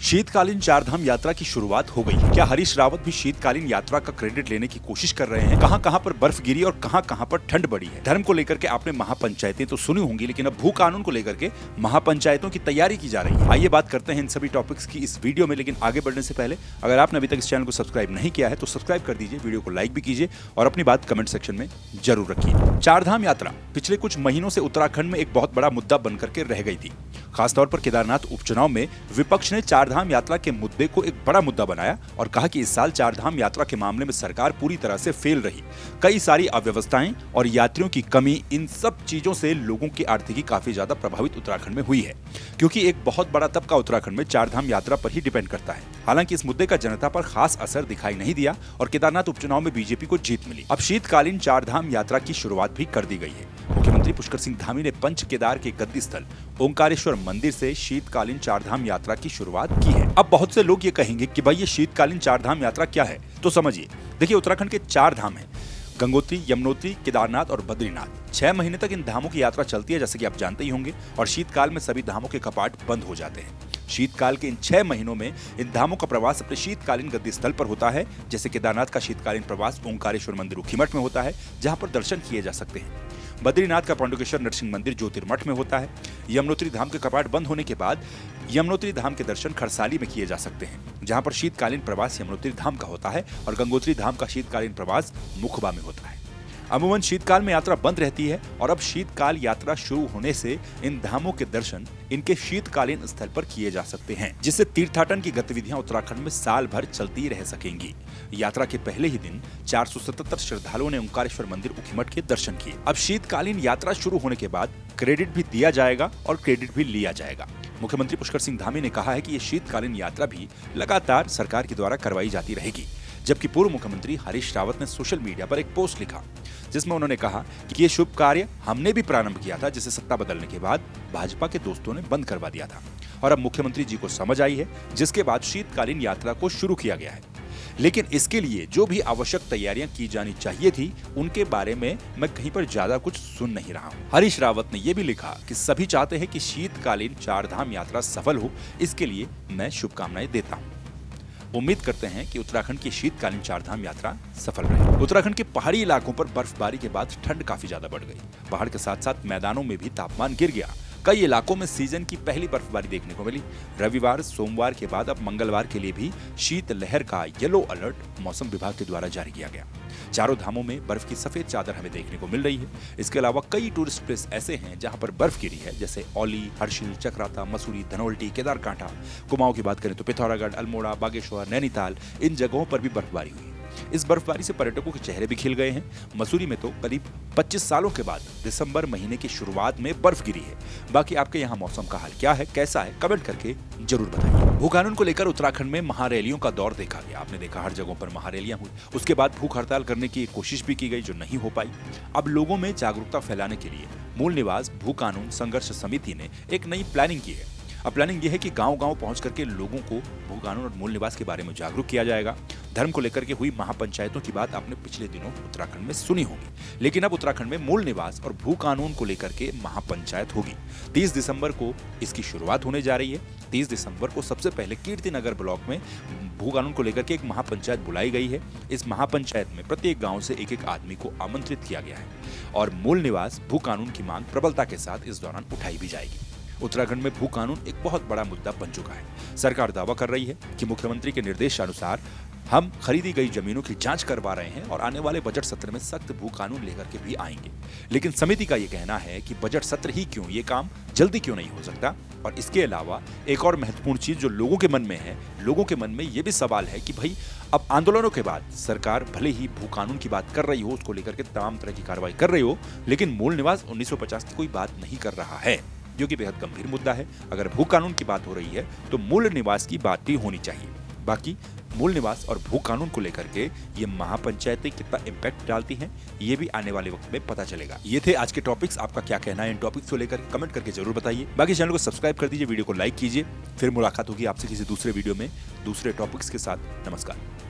शीतकालीन चारधाम यात्रा की शुरुआत हो गई। क्या हरीश रावत भी शीतकालीन यात्रा का क्रेडिट लेने की कोशिश कर रहे हैं? कहां-कहां पर बर्फ गिरी और कहां-कहां पर ठंड बढ़ी है? धर्म को लेकर के आपने महापंचायतें तो सुनी होंगी, लेकिन अब भू कानून को लेकर के महापंचायतों की तैयारी की जा रही है। आइए बात करते हैं इन सभी टॉपिक्स की इस वीडियो में, लेकिन आगे बढ़ने से पहले अगर आपने अभी तक इस चैनल को सब्सक्राइब नहीं किया है तो सब्सक्राइब कर दीजिए, वीडियो को लाइक भी कीजिए और अपनी बात कमेंट सेक्शन में जरूर रखिए। चारधाम यात्रा पिछले कुछ महीनों से उत्तराखंड में एक बहुत बड़ा मुद्दा बनकर के रह गई थी। खासतौर पर केदारनाथ उपचुनाव में विपक्ष ने चारधाम यात्रा के मुद्दे को एक बड़ा मुद्दा बनाया और कहा कि इस साल चारधाम यात्रा के मामले में सरकार पूरी तरह से फेल रही। कई सारी अव्यवस्थाएं और यात्रियों की कमी, इन सब चीजों से लोगों की आर्थिकी काफी ज्यादा प्रभावित उत्तराखंड में हुई है, क्योंकि एक बहुत बड़ा तबका उत्तराखंड में चारधाम यात्रा पर ही डिपेंड करता है। हालांकि इस मुद्दे का जनता पर खास असर दिखाई नहीं दिया और केदारनाथ उपचुनाव में बीजेपी को जीत मिली। अब शीतकालीन चारधाम यात्रा की शुरुआत भी कर दी गई है। मुख्यमंत्री पुष्कर सिंह धामी ने पंच केदार के गद्दी स्थल ओंकारेश्वर मंदिर से शीतकालीन चारधाम यात्रा की शुरुआत की है। अब बहुत से लोग ये कहेंगे कि भाई ये शीतकालीन चारधाम यात्रा क्या है, तो समझिए। देखिए, उत्तराखंड के चार धाम हैं: गंगोत्री, यमुनोत्री, केदारनाथ और बद्रीनाथ। 6 महीने तक इन धामों की यात्रा चलती है, जैसे कि आप जानते ही होंगे, और शीतकाल में सभी धामों के कपाट बंद हो जाते हैं। शीतकाल के इन 6 महीनों में इन धामों का प्रवास अपने शीतकालीन गद्दी स्थल पर होता है। जैसे केदारनाथ का शीतकालीन प्रवास ओंकारेश्वर मंदिर ऊखीमठ में होता है, जहां पर दर्शन किए जा सकते हैं। बद्रीनाथ का पांडुकेश्वर नरसिंह मंदिर ज्योतिर्मठ में होता है। यमुनोत्री धाम के कपाट बंद होने के बाद यमुनोत्री धाम के दर्शन खरसाली में किए जा सकते हैं, जहां पर शीतकालीन प्रवास यमुनोत्री धाम का होता है और गंगोत्री धाम का शीतकालीन प्रवास मुखबा में होता है। अमूमन शीतकाल में यात्रा बंद रहती है और अब शीतकाल यात्रा शुरू होने से इन धामों के दर्शन इनके शीतकालीन स्थल पर किए जा सकते हैं, जिससे तीर्थाटन की गतिविधियां उत्तराखंड में साल भर चलती रह सकेंगी। यात्रा के पहले ही दिन 477 श्रद्धालुओं ने ओंकारेश्वर मंदिर ऊखीमठ के दर्शन किए। अब शीतकालीन यात्रा शुरू होने के बाद क्रेडिट भी दिया जाएगा और क्रेडिट भी लिया जाएगा। मुख्यमंत्री पुष्कर सिंह धामी ने कहा है कि ये शीतकालीन यात्रा भी लगातार सरकार के द्वारा करवाई जाती रहेगी। जबकि पूर्व मुख्यमंत्री हरीश रावत ने सोशल मीडिया पर एक पोस्ट लिखा, जिसमें उन्होंने कहा कि ये शुभ कार्य हमने भी प्रारंभ किया था, जिसे सत्ता बदलने के बाद भाजपा के दोस्तों ने बंद करवा दिया था और अब मुख्यमंत्री जी को समझ आई है, जिसके बाद शीतकालीन यात्रा को शुरू किया गया है। लेकिन इसके लिए जो भी आवश्यक तैयारियां की जानी चाहिए थी, उनके बारे में मैं कहीं पर ज्यादा कुछ सुन नहीं रहा हूं। हरीश रावत ने यह भी लिखा कि सभी चाहते हैं कि शीतकालीन चारधाम यात्रा सफल हो, इसके लिए मैं शुभकामनाएं देता हूं। उम्मीद करते हैं कि उत्तराखंड की शीतकालीन चारधाम यात्रा सफल रहे। उत्तराखंड के पहाड़ी इलाकों पर बर्फबारी के बाद ठंड काफी ज्यादा बढ़ गई। पहाड़ के साथ साथ मैदानों में भी तापमान गिर गया। कई इलाकों में सीजन की पहली बर्फबारी देखने को मिली। रविवार, सोमवार के बाद अब मंगलवार के लिए भी शीत लहर का येलो अलर्ट मौसम विभाग के द्वारा जारी किया गया। चारों धामों में बर्फ की सफेद चादर हमें देखने को मिल रही है। इसके अलावा कई टूरिस्ट प्लेस ऐसे हैं जहां पर बर्फ गिरी है, जैसे औली, हर्षिल, चक्राता, मसूरी, धनोल्टी, केदारकांठा। कुमाऊं की बात करें तो पिथौरागढ़, अल्मोड़ा, बागेश्वर, नैनीताल, इन जगहों पर भी बर्फबारी हुई। इस बर्फबारी से पर्यटकों के चेहरे भी खिल गए हैं। मसूरी में तो करीब 25 सालों के बाद दिसंबर महीने की शुरुआत में बर्फ गिरी है। बाकी आपके यहाँ मौसम का हाल क्या है, कैसा है, कमेंट करके जरूर बताइए। भू कानून को लेकर उत्तराखंड में महारैलियों का दौर देखा गया। आपने देखा हर जगहों पर महारैलियां हुई। उसके बाद भूख हड़ताल करने की कोशिश भी की गई, जो नहीं हो पाई। अब लोगों में जागरूकता फैलाने के लिए मूल निवास भू कानून संघर्ष समिति ने एक नई प्लानिंग की है। अब प्लानिंग यह है कि गांव-गांव पहुंच करके लोगों को भू कानून और मूल निवास के बारे में जागरूक किया जाएगा। धर्म को लेकर के हुई महापंचायतों की बात आपने पिछले दिनों उत्तराखंड में सुनी होगी, लेकिन अब उत्तराखंड में मूल निवास और भू कानून को लेकर के महापंचायत होगी। 30 दिसंबर को इसकी शुरुआत होने जा रही है। 30 दिसंबर को सबसे पहले कीर्तिनगर ब्लॉक में भू कानून को लेकर के एक महापंचायत बुलाई गई है। इस महापंचायत में प्रत्येक गांव से एक-एक आदमी को आमंत्रित किया गया है और मूल निवास भू कानून की मांग प्रबलता के साथ इस दौरान उठाई भी जाएगी। उत्तराखंड में भू कानून एक बहुत बड़ा मुद्दा बन चुका है। सरकार दावा कर रही है कि मुख्यमंत्री के निर्देशानुसार हम खरीदी गई जमीनों की जांच करवा रहे हैं और आने वाले बजट सत्र में सख्त भू कानून लेकर के भी आएंगे। लेकिन समिति का ये कहना है कि बजट सत्र ही क्यों, ये काम जल्दी क्यों नहीं हो सकता। और इसके अलावा एक और महत्वपूर्ण चीज जो लोगों के मन में है, लोगों के मन में ये भी सवाल है कि भाई अब आंदोलनों के बाद सरकार भले ही भू कानून की बात कर रही हो, उसको लेकर के तमाम तरह की कार्रवाई कर रही हो, लेकिन मूल निवास 1950 की कोई बात नहीं कर रहा है, जो कि बेहद गंभीर मुद्दा है। अगर भू कानून की बात हो रही है तो मूल निवास की बात भी होनी चाहिए। बाकी मूल निवास और भू कानून को लेकर के ये महापंचायतें कितना इम्पैक्ट डालती हैं, ये भी आने वाले वक्त में पता चलेगा। ये थे आज के टॉपिक्स। आपका क्या कहना है इन टॉपिक्स को लेकर, कमेंट करके जरूर बताइए। बाकी चैनल को सब्सक्राइब कर दीजिए, वीडियो को लाइक कीजिए। फिर मुलाकात होगी आपसे किसी दूसरे वीडियो में दूसरे टॉपिक्स के साथ। नमस्कार।